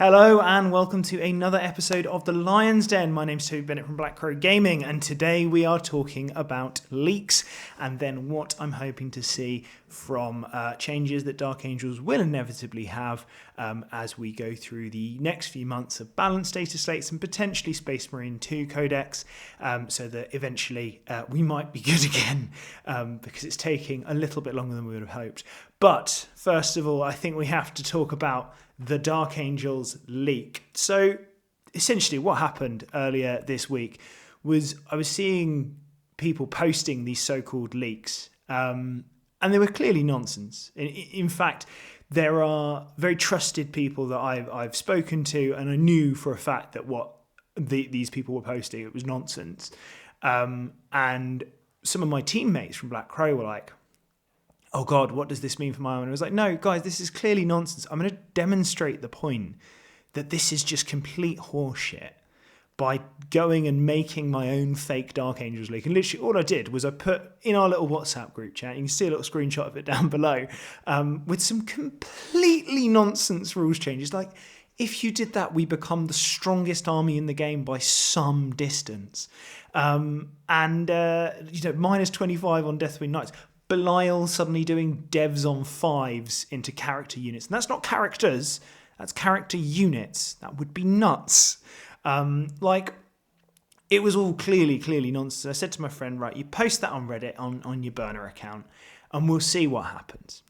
Hello and welcome to another episode of The Lion's Den. My name's Toby Bennett from Black Crow Gaming, and today we are talking about leaks and then what I'm hoping to see from changes that Dark Angels will inevitably have as we go through the next few months of balanced data slates and potentially Space Marine 2 Codex, so that eventually we might be good again, because it's taking a little bit longer than we would have hoped. But first of all, I think we have to talk about the Dark Angels leak. So essentially what happened earlier this week was I was seeing people posting these so-called leaks, and they were clearly nonsense. In fact, there are very trusted people that I've spoken to, and I knew for a fact that what these people were posting, it was nonsense. And some of my teammates from Black Crow were like, oh God, what does this mean for my own? And I was like, no, guys, this is clearly nonsense. I'm going to demonstrate the point that this is just complete horseshit by going and making my own fake Dark Angels leak. And literally all I did was I put in our little WhatsApp group chat, you can see a little screenshot of it down below, with some completely nonsense rules changes. Like, if you did that, we become the strongest army in the game by some distance. Minus 25 on Deathwing Knights. Belial suddenly doing devs on 5s into character units. And that's not characters, that's character units. That would be nuts. It was all clearly nonsense. I said to my friend, right, you post that on Reddit, on your burner account, and we'll see what happens.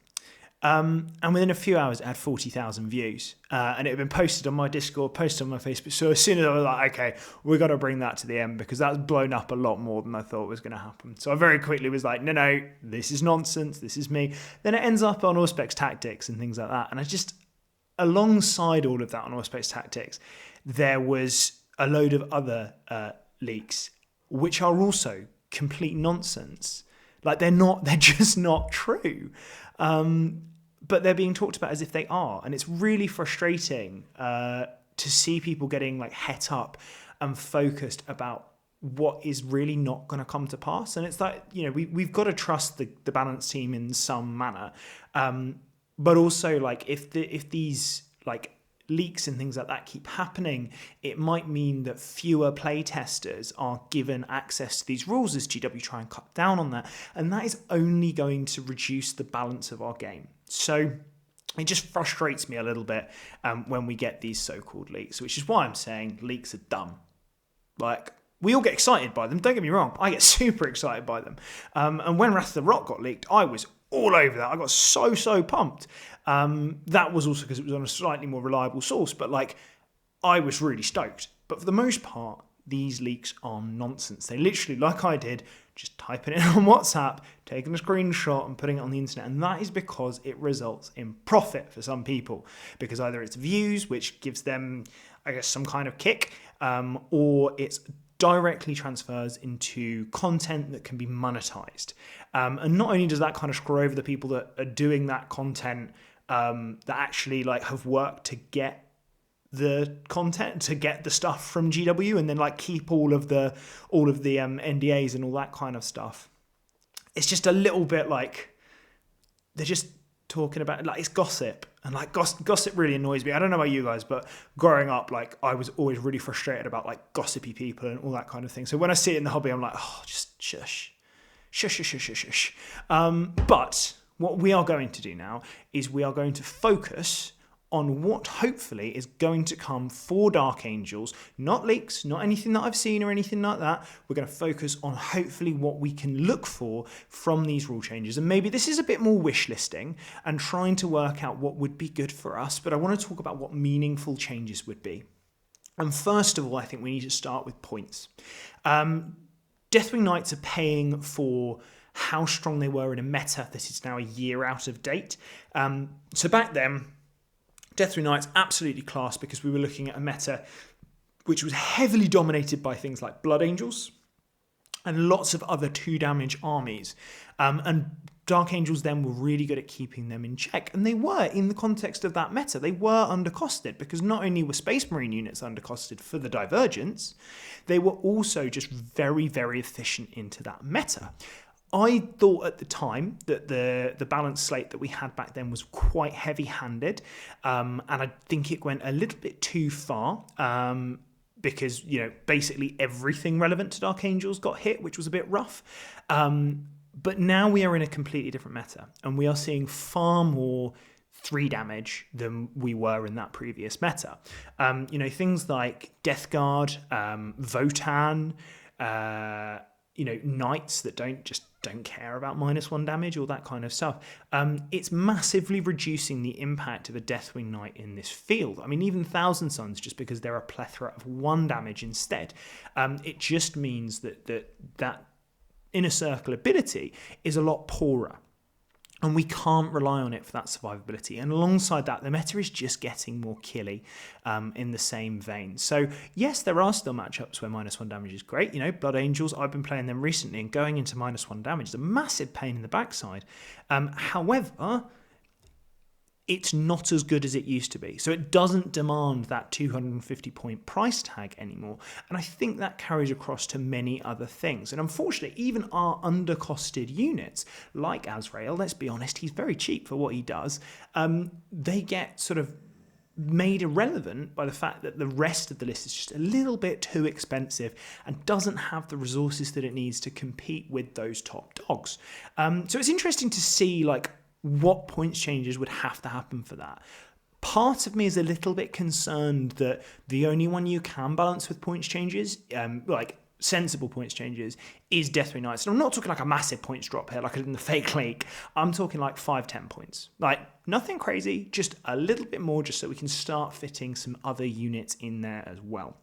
And within a few hours, it had 40,000 views. And it had been posted on my Discord, posted on my Facebook. So as soon as I was like, okay, we've got to bring that to the end because that's blown up a lot more than I thought was going to happen. So I very quickly was like, no, this is nonsense. This is me. Then it ends up on Auspex Tactics and things like that. And I just, alongside all of that on Auspex Tactics, there was a load of other leaks, which are also complete nonsense. Like they're just not true. But they're being talked about as if they are. And it's really frustrating to see people getting like het up and focused about what is really not going to come to pass. And it's like, we've got to trust the balance team in some manner. But also like if these like leaks and things like that keep happening, it might mean that fewer playtesters are given access to these rules as GW try and cut down on that. And that is only going to reduce the balance of our game. So it just frustrates me a little bit when we get these so-called leaks, which is why I'm saying leaks are dumb. Like, we all get excited by them, don't get me wrong. I get super excited by them. And when Wrath of the Rock got leaked, I was all over that. I got so pumped. That was also because it was on a slightly more reliable source, but like I was really stoked. But for the most part, these leaks are nonsense. They literally, like I did, just typing it on WhatsApp, taking a screenshot and putting it on the internet. And that is because it results in profit for some people. Because either it's views, which gives them, I guess, some kind of kick, or it's directly transfers into content that can be monetized. And not only does that kind of screw over the people that are doing that content, that actually like have worked to get the content, to get the stuff from GW, and then like keep all of the NDAs and all that kind of stuff. It's just a little bit like they're just talking about, like, it's gossip, and like gossip really annoys me. I don't know about you guys, but growing up, like I was always really frustrated about like gossipy people and all that kind of thing. So when I see it in the hobby, I'm like, oh, just shush. But what we are going to do now is we are going to focus on what hopefully is going to come for Dark Angels, not leaks, not anything that I've seen or anything like that. We're going to focus on hopefully what we can look for from these rule changes. And maybe this is a bit more wish listing and trying to work out what would be good for us, but I want to talk about what meaningful changes would be. And first of all, I think we need to start with points. Deathwing Knights are paying for how strong they were in a meta that is now a year out of date. So back then, Deathwing Knights absolutely class because we were looking at a meta which was heavily dominated by things like Blood Angels and lots of other 2 damage armies. And Dark Angels then were really good at keeping them in check. And they were, in the context of that meta, they were undercosted because not only were Space Marine units undercosted for the divergence, they were also just very, very efficient into that meta. I thought at the time that the balance slate that we had back then was quite heavy-handed, and I think it went a little bit too far. Because, basically everything relevant to Dark Angels got hit, which was a bit rough. But now we are in a completely different meta, and we are seeing far more 3 damage than we were in that previous meta. Things like Death Guard, Votan, knights that don't care about -1 damage, all that kind of stuff. It's massively reducing the impact of a Deathwing Knight in this field. I mean, even Thousand Suns, just because they're a plethora of 1 damage instead, it just means that Inner Circle ability is a lot poorer. And we can't rely on it for that survivability. And alongside that, the meta is just getting more killy in the same vein. So, yes, there are still matchups where -1 damage is great. Blood Angels, I've been playing them recently, and going into -1 damage is a massive pain in the backside. However, it's not as good as it used to be. So it doesn't demand that 250 point price tag anymore. And I think that carries across to many other things. And unfortunately, even our undercosted units, like Azrael, let's be honest, he's very cheap for what he does, they get sort of made irrelevant by the fact that the rest of the list is just a little bit too expensive and doesn't have the resources that it needs to compete with those top dogs. So it's interesting to see, what points changes would have to happen for that. Part of me is a little bit concerned that the only one you can balance with points changes, sensible points changes, is Deathwing Knights. And I'm not talking like a massive points drop here, like in the fake league. I'm talking like 5-10 points. Nothing crazy, just a little bit more, just so we can start fitting some other units in there as well.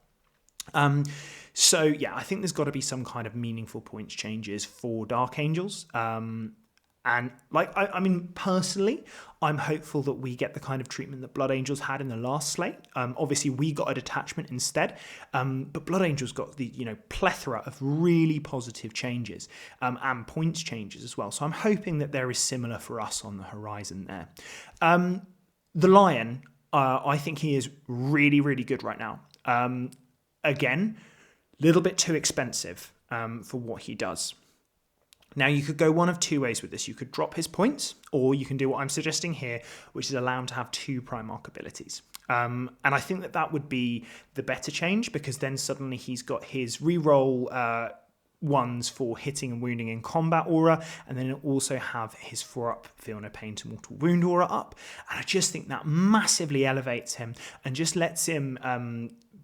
So yeah, I think there's got to be some kind of meaningful points changes for Dark Angels. And personally, I'm hopeful that we get the kind of treatment that Blood Angels had in the last slate. Obviously, we got a detachment instead, but Blood Angels got the plethora of really positive changes and points changes as well. So I'm hoping that there is similar for us on the horizon there. The Lion, I think he is really, really good right now. Again, a little bit too expensive for what he does. Now, you could go one of 2 ways with this. You could drop his points, or you can do what I'm suggesting here, which is allow him to have 2 Primarch abilities. And I think that would be the better change, because then suddenly he's got his reroll ones for hitting and wounding in combat aura, and then it'll also have his 4-up Feel No Pain to Mortal Wound aura up. And I just think that massively elevates him and just lets him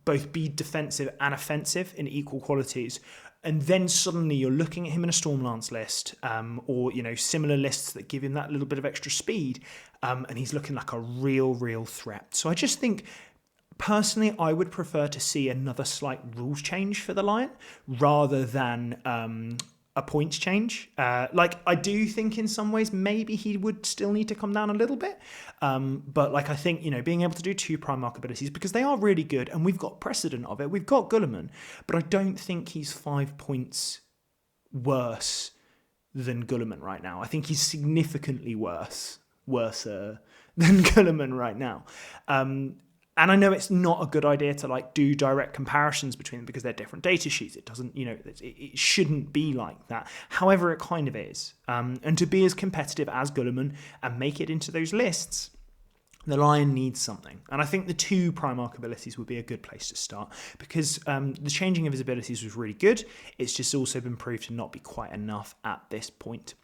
both be defensive and offensive in equal qualities. And then suddenly you're looking at him in a Stormlance list, or similar lists that give him that little bit of extra speed, and he's looking like a real threat. So I just think, personally, I would prefer to see another slight rules change for the Lion rather than a points change. I do think in some ways maybe he would still need to come down a little bit, but I think being able to do 2 Primarch abilities, because they are really good and we've got precedent of it. We've got Guilliman, but I don't think he's 5 points worse than Guilliman right now. I think he's significantly worser than Guilliman right now. And I know it's not a good idea to do direct comparisons between them because they're different data sheets. It doesn't, it shouldn't be like that. However, it kind of is. And to be as competitive as Guilliman and make it into those lists, the Lion needs something. And I think the 2 Primarch abilities would be a good place to start, because the changing of his abilities was really good. It's just also been proved to not be quite enough at this point.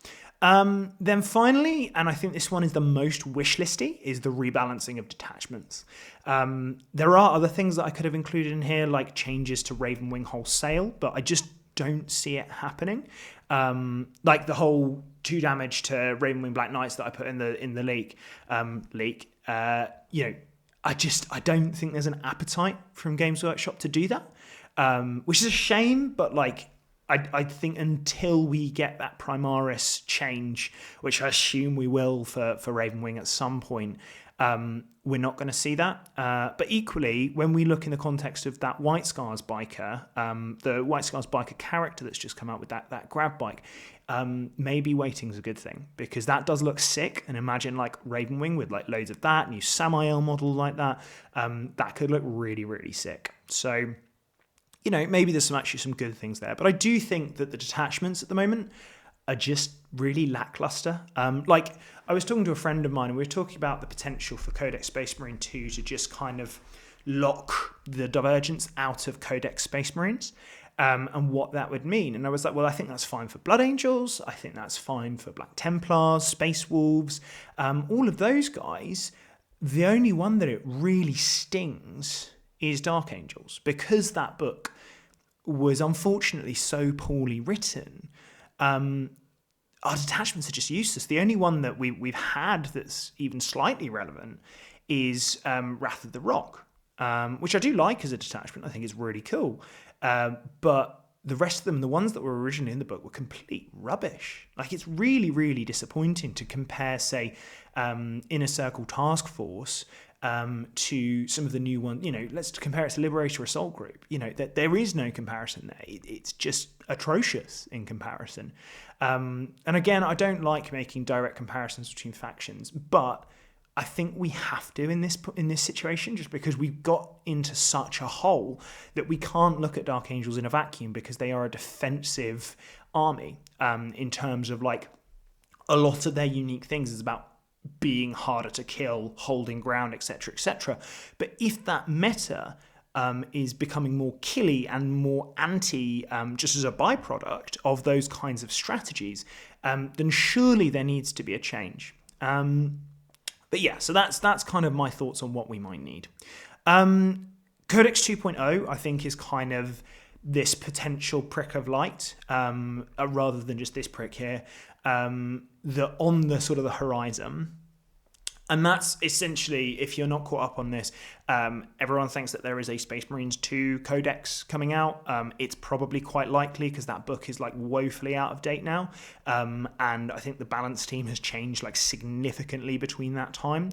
Then finally, and I think this one is the most wishlisty, is the rebalancing of detachments. There are other things that I could have included in here, like changes to Ravenwing wholesale, but I just don't see it happening. Like the whole 2 damage to Ravenwing Black Knights that I put in the leak. I don't think there's an appetite from Games Workshop to do that, which is a shame, but I think until we get that Primaris change, which I assume we will for Ravenwing at some point, we're not going to see that. But equally, when we look in the context of that White Scars biker, the White Scars biker character that's just come out with that grab bike, maybe waiting's a good thing, because that does look sick. And imagine Ravenwing with loads of that, new Samael model like that, that could look really, really sick. So, maybe there's actually some good things there. But I do think that the detachments at the moment are just really lackluster. Like, I was talking to a friend of mine, and we were talking about the potential for Codex Space Marine 2 to just kind of lock the divergence out of Codex Space Marines, and what that would mean. And I was like, well, I think that's fine for Blood Angels. I think that's fine for Black Templars, Space Wolves, all of those guys. The only one that it really stings is Dark Angels, because that book was unfortunately so poorly written. Our detachments are just useless. The only one that we've had that's even slightly relevant is Wrath of the Rock, which I do like as a detachment. I think it's really cool. But the rest of them, the ones that were originally in the book, were complete rubbish. Like, it's really, really disappointing to compare, say, Inner Circle Task Force to some of the new ones. You know, let's compare it to Liberator Assault Group. You know, that there is no comparison there. It's just atrocious in comparison. And again, I don't like making direct comparisons between factions, but I think we have to in this situation, just because we've got into such a hole that we can't look at Dark Angels in a vacuum, because they are a defensive army in terms of, like, a lot of their unique things is about being harder to kill, holding ground, etc., etc. But if that meta is becoming more killy and more anti, just as a byproduct of those kinds of strategies, then surely there needs to be a change. But yeah, so that's kind of my thoughts on what we might need. Codex 2.0, I think, is kind of this potential prick of light, rather than just this prick here, that on the sort of the horizon. And that's essentially, if you're not caught up on this, everyone thinks that there is a Space Marines 2 Codex coming out. It's probably quite likely, because that book is, like, woefully out of date now. And I think the balance team has changed, like, significantly between that time.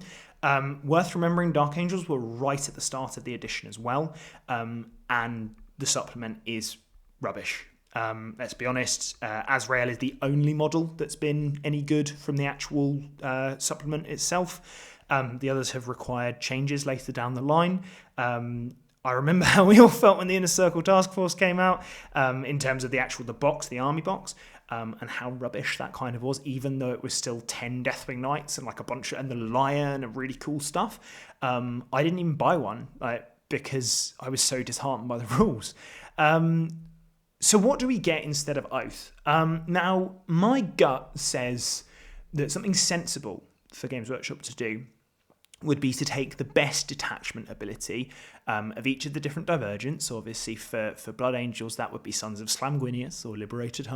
Worth remembering, Dark Angels were right at the start of the edition as well. And the supplement is rubbish. Let's be honest, Azrael is the only model that's been any good from the actual supplement itself. The others have required changes later down the line. I remember how we all felt when the Inner Circle Task Force came out, in terms of the box, the army box, and how rubbish that kind of was, even though it was still 10 Deathwing Knights and, like, a bunch of, and the Lion and really cool stuff. I didn't even buy one, because I was so disheartened by the rules. So what do we get instead of Oath? Now, my gut says that something sensible for Games Workshop to do would be to take the best detachment ability of each of the different divergents. Obviously, for Blood Angels, that would be Sons of Slamguinius or Liberated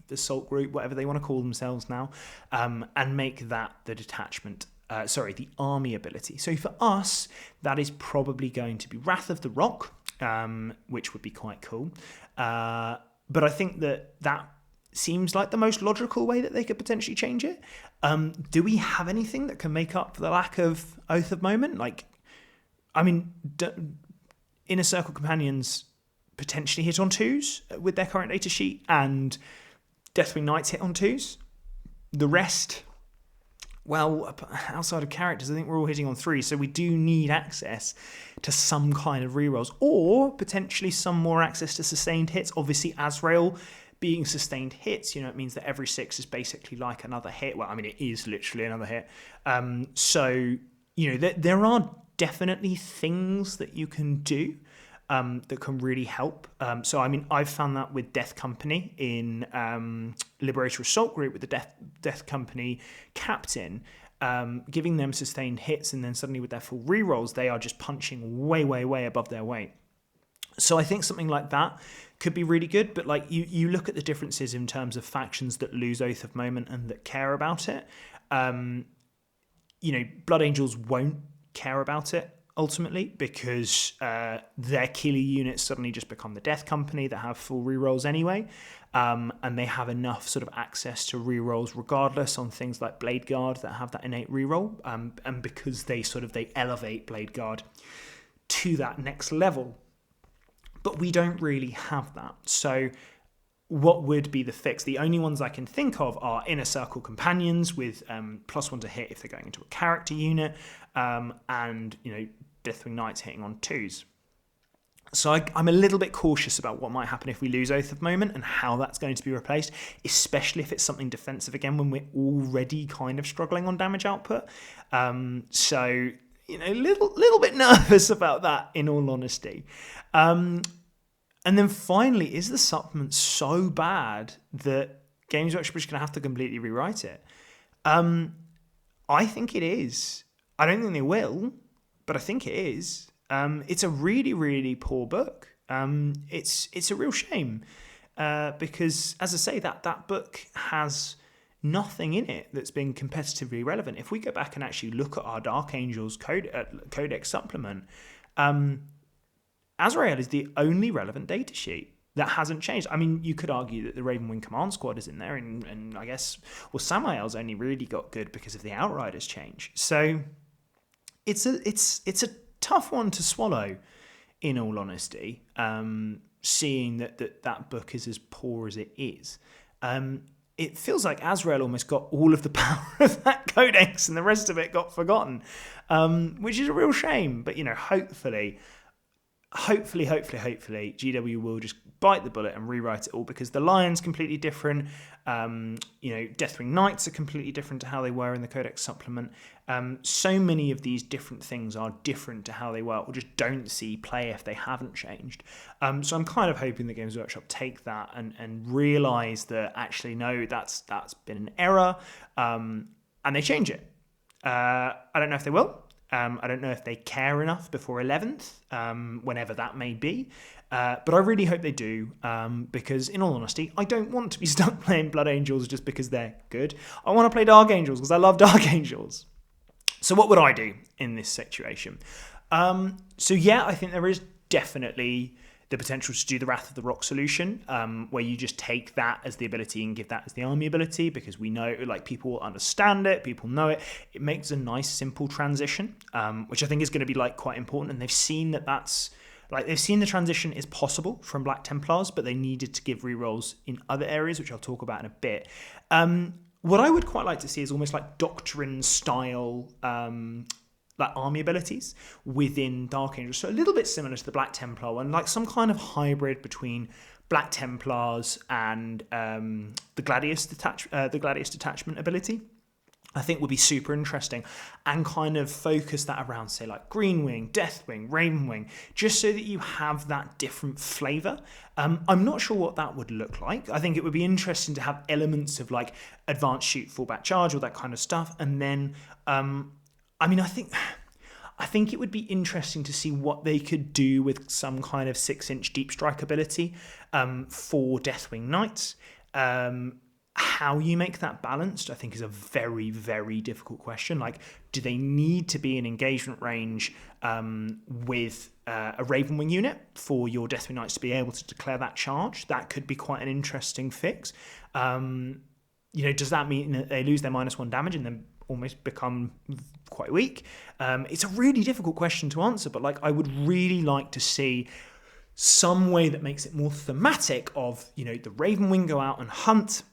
Assault Group, whatever they want to call themselves now, and make that the detachment. The army ability. So for us, that is probably going to be Wrath of the Rock, which would be quite cool. But I think that seems like the most logical way that they could potentially change it. Do we have anything that can make up for the lack of Oath of Moment? Like, I mean, Inner Circle Companions potentially hit on 2s with their current data sheet, and Deathwing Knights hit on 2s. The rest, well, outside of characters, I think we're all hitting on 3s, so we do need access to some kind of rerolls, or potentially some more access to sustained hits. Obviously, Azrael being sustained hits, it means that every 6 is basically like another hit. Well, I mean, it is literally another hit. So, there are definitely things that you can do that can really help. So, I mean, I've found that with Death Company in Liberator Assault Group, with the Death Company captain, giving them sustained hits, and then suddenly with their full rerolls, they are just punching way, way, way above their weight. So I think something like that could be really good. But, like, you look at the differences in terms of factions that lose Oath of Moment and that care about it. Blood Angels won't care about it ultimately, because their killer units suddenly just become the Death Company that have full rerolls anyway, and they have enough sort of access to rerolls regardless on things like Blade Guard that have that innate reroll, and because they elevate Blade Guard to that next level. But we don't really have that. So what would be the fix? The only ones I can think of are Inner Circle Companions with +1 to hit if they're going into a character unit, and Deathwing Knights hitting on 2s. So I'm a little bit cautious about what might happen if we lose Oath of Moment and how that's going to be replaced, especially if it's something defensive again when we're already kind of struggling on damage output. So, little bit nervous about that, in all honesty. And then finally, is the supplement so bad that Games Workshop is going to have to completely rewrite it? I think it is. I don't think they will, but I think it is. It's a really, really poor book. It's a real shame because, as I say, that book has nothing in it that's been competitively relevant. If we go back and actually look at our Dark Angels Codex supplement, Azrael is the only relevant datasheet. That hasn't changed. I mean, you could argue that the Ravenwing Command Squad is in there, and I guess, well, Samael's only really got good because of the Outriders change. So it's a tough one to swallow, in all honesty, seeing that book is as poor as it is. It feels like Azrael almost got all of the power of that codex and the rest of it got forgotten, which is a real shame. But, hopefully, GW will just bite the bullet and rewrite it all, because the Lion's completely different. Deathwing Knights are completely different to how they were in the Codex supplement. So many of these different things are different to how they were, or just don't see play if they haven't changed. So I'm kind of hoping that Games Workshop take that and realise that actually, no, that's been an error, and they change it. I don't know if they will. I don't know if they care enough before 11th, whenever that may be. But I really hope they do, because, in all honesty, I don't want to be stuck playing Blood Angels just because they're good. I want to play Dark Angels because I love Dark Angels. So what would I do in this situation? I think there is definitely the potential to do the Wrath of the Rock solution, where you just take that as the ability and give that as the army ability, because we know, people understand it, people know it. It makes a nice, simple transition, which I think is going to be quite important. And they've seen they've seen the transition is possible from Black Templars, but they needed to give rerolls in other areas, which I'll talk about in a bit. What I would quite like to see is almost Doctrine style army abilities within Dark Angels. So a little bit similar to the Black Templar one, some kind of hybrid between Black Templars and the Gladius detachment ability, I think would be super interesting, and kind of focus that around, say, Greenwing, Deathwing, Ravenwing, just so that you have that different flavour. I'm not sure what that would look like. I think it would be interesting to have elements of advanced shoot, fallback charge, all that kind of stuff, and then I think it would be interesting to see what they could do with some kind of 6-inch deep strike ability for Deathwing Knights. How you make that balanced, I think, is a very, very difficult question. Do they need to be in engagement range with a Ravenwing unit for your Deathwing Knights to be able to declare that charge? That could be quite an interesting fix. Does that mean that they lose their -1 damage and then almost become quite weak? It's a really difficult question to answer, but I would really like to see some way that makes it more thematic of, the Ravenwing go out and hunt,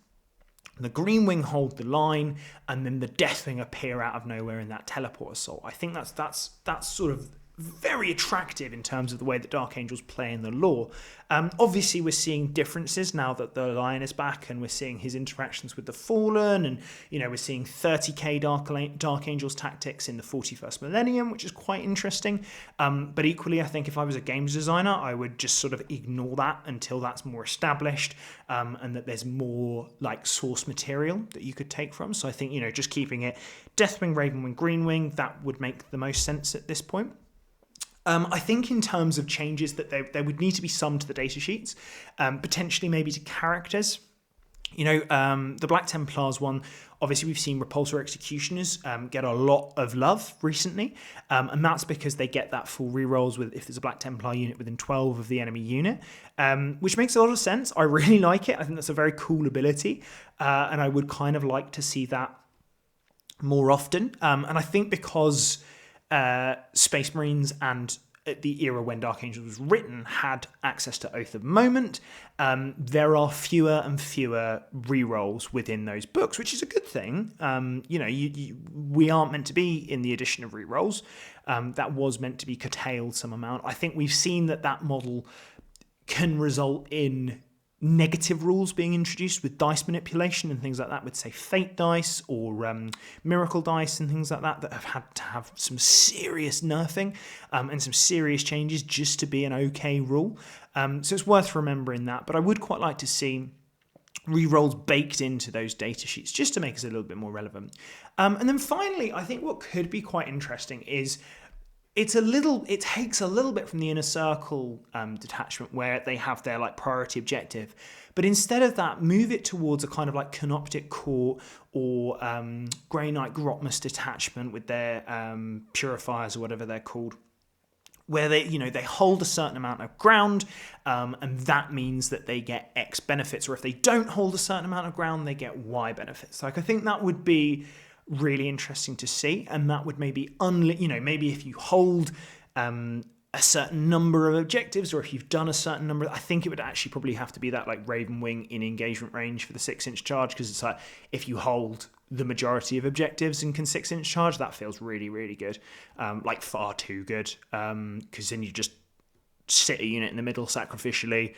the Greenwing hold the line, and then the Deathwing appear out of nowhere in that teleport assault. I think that's sort of very attractive in terms of the way that Dark Angels play in the lore. Obviously, we're seeing differences now that the Lion is back, and we're seeing his interactions with the Fallen, and we're seeing 30k Dark Angels tactics in the 41st Millennium, which is quite interesting. But equally, I think if I was a games designer, I would just sort of ignore that until that's more established, and that there's more source material that you could take from. So I think just keeping it Deathwing, Ravenwing, Greenwing, that would make the most sense at this point. I think in terms of changes that there would need to be some to the data sheets, potentially maybe to characters. The Black Templars one, obviously we've seen Repulsor Executioners get a lot of love recently, and that's because they get that full rerolls if there's a Black Templar unit within 12 of the enemy unit, which makes a lot of sense. I really like it. I think that's a very cool ability, and I would kind of like to see that more often. And I think because Space Marines and at the era when Dark Angels was written, had access to Oath of Moment. There are fewer and fewer rerolls within those books, which is a good thing. We aren't meant to be in the edition of rerolls. That was meant to be curtailed some amount. I think we've seen that model can result in negative rules being introduced with dice manipulation and things like that, with say fate dice or miracle dice and things like that have had to have some serious nerfing and some serious changes just to be an okay rule. So it's worth remembering that, but I would quite like to see rerolls baked into those data sheets just to make us a little bit more relevant. And then finally, I think what could be quite interesting is it takes a little bit from the Inner Circle detachment where they have their like priority objective, but instead of that, move it towards a kind of like Canoptic Court or Grey Knight Grotmus detachment with their purifiers or whatever they're called, where they hold a certain amount of ground, and that means that they get X benefits, or if they don't hold a certain amount of ground, they get Y benefits. Like I think that would be really interesting to see, and that would maybe maybe if you hold a certain number of objectives, or if you've done a certain number, I think it would actually probably have to be that like Raven Wing in engagement range for the 6-inch charge, because it's like if you hold the majority of objectives and can 6-inch charge, that feels really, really good, like far too good, because then you just sit a unit in the middle sacrificially,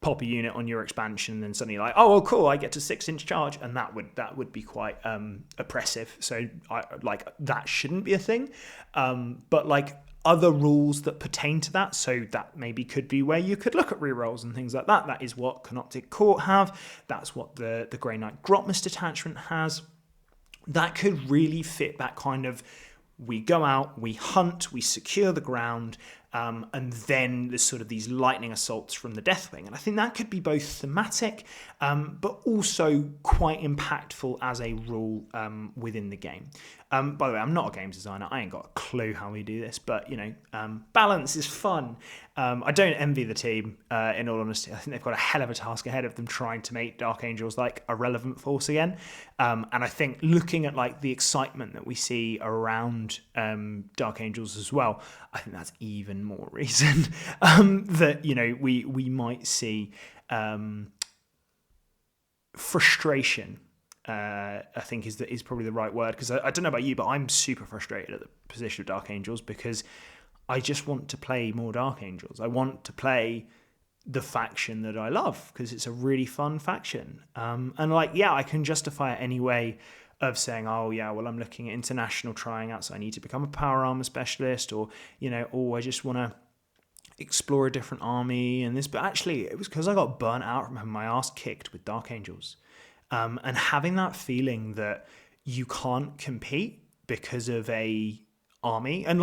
pop a unit on your expansion, and then suddenly like, oh, well, cool, I get to 6-inch charge, and that would be quite oppressive. So that shouldn't be a thing, but like other rules that pertain to that, so that maybe could be where you could look at rerolls and things like that. That is what Canoptic Court have. That's what the Grey Knight Grotmus detachment has. That could really fit that kind of, we go out, we hunt, we secure the ground, and then there's sort of these lightning assaults from the Deathwing. And I think that could be both thematic, but also quite impactful as a rule within the game. By the way, I'm not a games designer. I ain't got a clue how we do this, but, balance is fun. I don't envy the team, in all honesty. I think they've got a hell of a task ahead of them trying to make Dark Angels like a relevant force again. And I think looking at like the excitement that we see around Dark Angels as well, I think that's even more reason that, we might see frustration. I think is probably the right word, because I don't know about you, but I'm super frustrated at the position of Dark Angels, because I just want to play more Dark Angels. I want to play the faction that I love, because it's a really fun faction. And I can justify it any way of saying, oh yeah, well, I'm looking at international trying out, so I need to become a power armor specialist, or I just want to explore a different army and this. But actually, it was because I got burnt out from having my ass kicked with Dark Angels. And having that feeling that you can't compete because of a army, and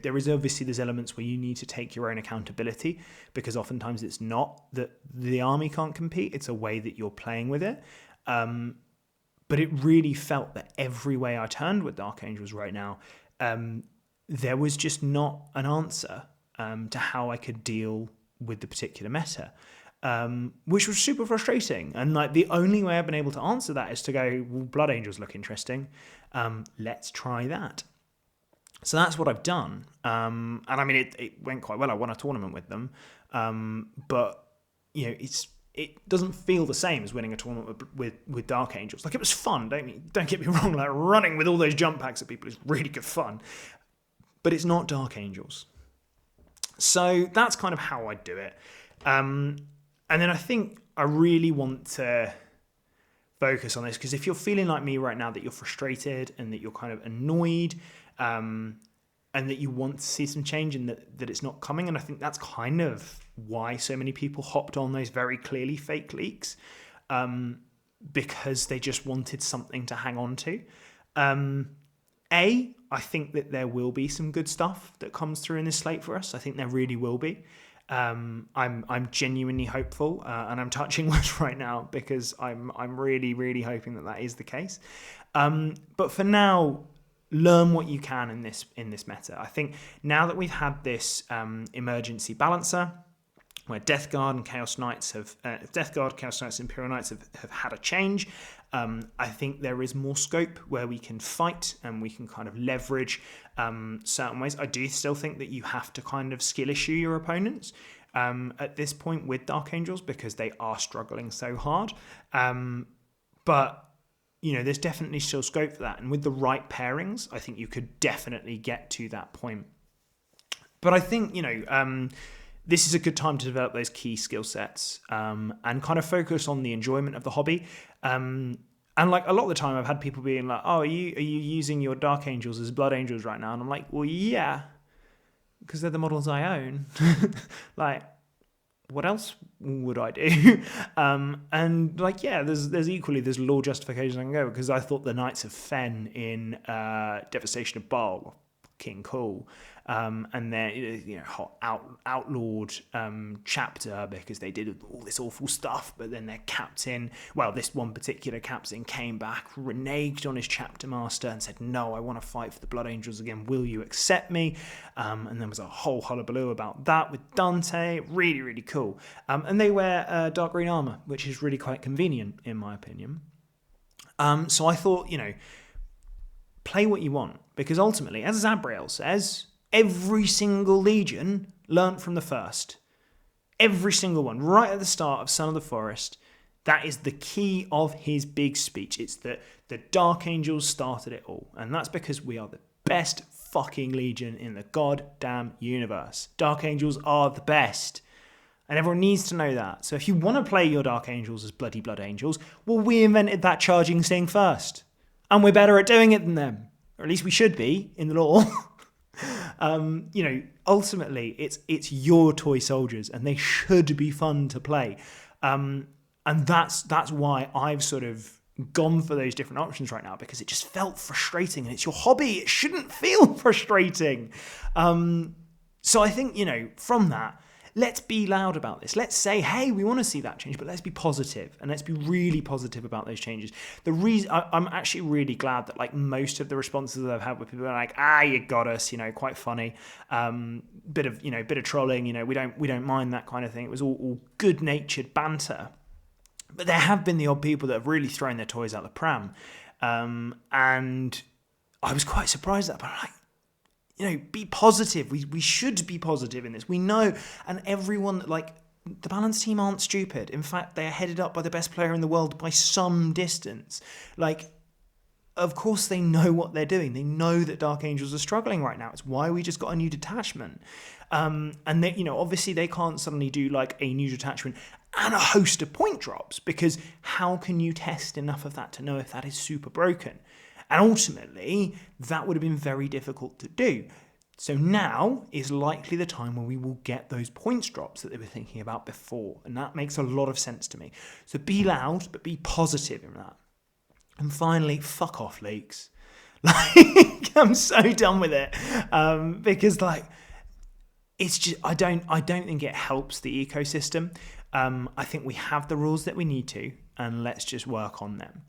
there's elements where you need to take your own accountability, because oftentimes it's not that the army can't compete, it's a way that you're playing with it. But it really felt that every way I turned with Dark Angels right now, there was just not an answer to how I could deal with the particular meta. Which was super frustrating, and the only way I've been able to answer that is to go, well, Blood Angels look interesting, let's try that. So that's what I've done, and I mean it went quite well. I won a tournament with them, but it doesn't feel the same as winning a tournament with Dark Angels. Like, it was fun, don't get me wrong, like running with all those jump packs at people is really good fun, but it's not Dark Angels. So that's kind of how I do it. And then I think I really want to focus on this, because if you're feeling like me right now, that you're frustrated and that you're kind of annoyed, and that you want to see some change and that it's not coming, and I think that's kind of why so many people hopped on those very clearly fake leaks, because they just wanted something to hang on to. I think that there will be some good stuff that comes through in this slate for us. I think there really will be. I'm genuinely hopeful, and I'm touching wood right now, because I'm really, really hoping that is the case. But for now, learn what you can in this meta. I think now that we've had this emergency balancer, where Death Guard and Chaos Knights Imperial Knights have had a change. I think there is more scope where we can fight and we can kind of leverage certain ways. I do still think that you have to kind of skill issue your opponents at this point with Dark Angels, because they are struggling so hard. But there's definitely still scope for that. And with the right pairings, I think you could definitely get to that point. But I think, this is a good time to develop those key skill sets and kind of focus on the enjoyment of the hobby. And like a lot of the time I've had people being like, oh, are you using your Dark Angels as Blood Angels right now? And I'm like, well, yeah, because they're the models I own. Like, what else would I do? And like, yeah, there's lore justification I can go, because I thought the Knights of Fen in Devastation of Baal were fucking cool. And they're hot outlawed chapter because they did all this awful stuff, but then their captain, this one particular captain came back, reneged on his chapter master and said, no, I want to fight for the Blood Angels again, will you accept me? And there was a whole hullabaloo about that with Dante. Really, really cool. And they wear dark green armor, which is really quite convenient in my opinion. So I thought, play what you want, because ultimately, as Zabriel says, every single legion learnt from the first. Every single one, right at the start of Son of the Forest. That is the key of his big speech. It's that the Dark Angels started it all. And that's because we are the best fucking legion in the goddamn universe. Dark Angels are the best. And everyone needs to know that. So if you want to play your Dark Angels as bloody Blood Angels, we invented that charging thing first. And we're better at doing it than them. Or at least we should be in the lore. Ultimately, it's your toy soldiers, and they should be fun to play. And that's why I've sort of gone for those different options right now, because it just felt frustrating, and it's your hobby. It shouldn't feel frustrating. So I think, from that, let's be loud about this. Let's say, hey, we want to see that change, but let's be positive, and let's be really positive about those changes. The reason I'm actually really glad that like most of the responses that I've had with people are like, you got us, quite funny, bit of trolling, we don't mind that kind of thing. It was all good-natured banter, but there have been the odd people that have really thrown their toys out the pram, and I was quite surprised at that. But I'm like, be positive. We should be positive in this. We know, and everyone, like, the Balance team aren't stupid. In fact, they are headed up by the best player in the world by some distance. Like, of course they know what they're doing. They know that Dark Angels are struggling right now. It's why we just got a new detachment. And they, obviously they can't suddenly do like a new detachment and a host of point drops, because how can you test enough of that to know if that is super broken? And ultimately, that would have been very difficult to do. So now is likely the time where we will get those points drops that they were thinking about before. And that makes a lot of sense to me. So be loud, but be positive in that. And finally, fuck off, leaks. Like, I'm so done with it. Because, like, it's just, I don't think it helps the ecosystem. I think we have the rules that we need to, and let's just work on them.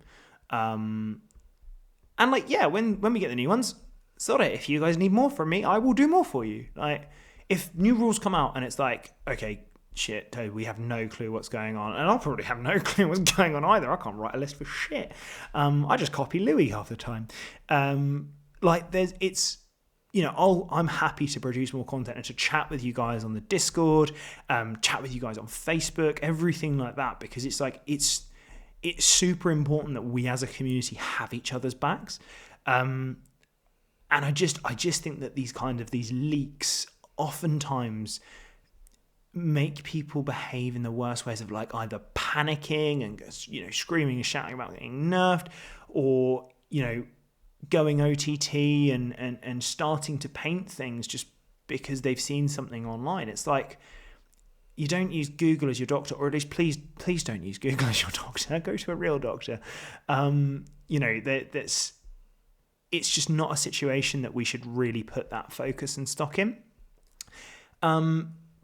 And like, yeah, when we get the new ones, sort of, if you guys need more from me, I will do more for you. Like, if new rules come out and it's like, okay, shit, Toby, we have no clue what's going on, and I'll probably have no clue what's going on either. I can't write a list for shit. I just copy Louis half the time. I'm happy to produce more content and to chat with you guys on the Discord, chat with you guys on Facebook, everything like that, because it's like, it's super important that we as a community have each other's backs. And I just think that these leaks oftentimes make people behave in the worst ways of like either panicking and screaming and shouting about getting nerfed, or going OTT and starting to paint things just because they've seen something online. It's like, you don't use Google as your doctor, or at least please don't use Google as your doctor. Go to a real doctor. It's just not a situation that we should really put that focus and stock in.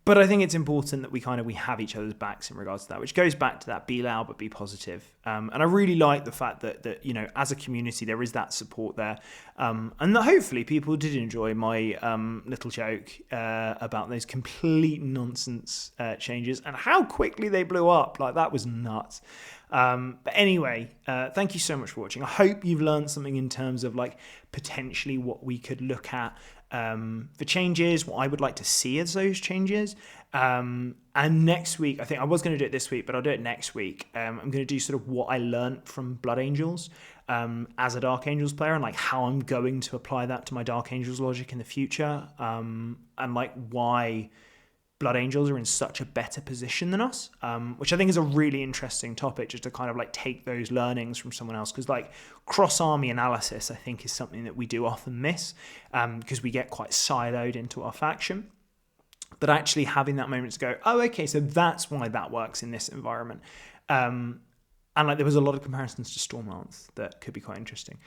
But I think it's important that we have each other's backs in regards to that, which goes back to that be loud but be positive. And I really like the fact that as a community there is that support there, and that hopefully people did enjoy my little joke about those complete nonsense changes and how quickly they blew up. Like, that was nuts. But anyway, thank you so much for watching. I hope you've learned something in terms of like potentially what we could look at for changes, what I would like to see as those changes. And next week, I think I was going to do it this week, but I'll do it next week. I'm going to do sort of what I learned from Blood Angels as a Dark Angels player, and like how I'm going to apply that to my Dark Angels logic in the future, and like why Blood Angels are in such a better position than us, which I think is a really interesting topic, just to kind of like take those learnings from someone else, because like cross-army analysis I think is something that we do often miss, because we get quite siloed into our faction. But actually having that moment to go, oh, okay, so that's why that works in this environment. And like there was a lot of comparisons to Stormlance that could be quite interesting.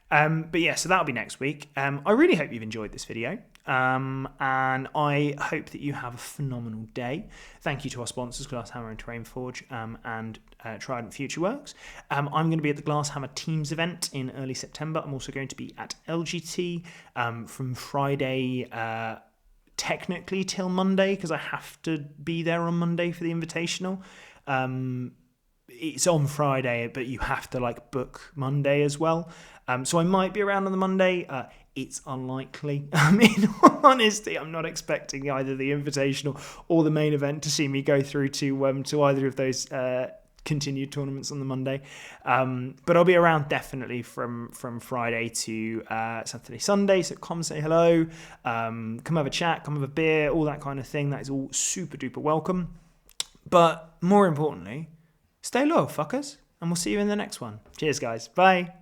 But yeah, so that'll be next week. I really hope you've enjoyed this video. And I hope that you have a phenomenal day. Thank you to our sponsors, Glasshammer and Terrainforge, and Trident Futureworks. I'm going to be at the Glasshammer Teams event in early September. I'm also going to be at LGT from Friday technically till Monday, because I have to be there on Monday for the Invitational. It's on Friday, but you have to like book Monday as well. So I might be around on the Monday. It's unlikely. In all honesty, I'm not expecting either the Invitational or the main event to see me go through to either of those continued tournaments on the Monday. But I'll be around definitely from Friday to Saturday, Sunday. So come say hello, come have a chat, come have a beer, all that kind of thing. That is all super duper welcome. But more importantly, stay low, fuckers, and we'll see you in the next one. Cheers, guys. Bye.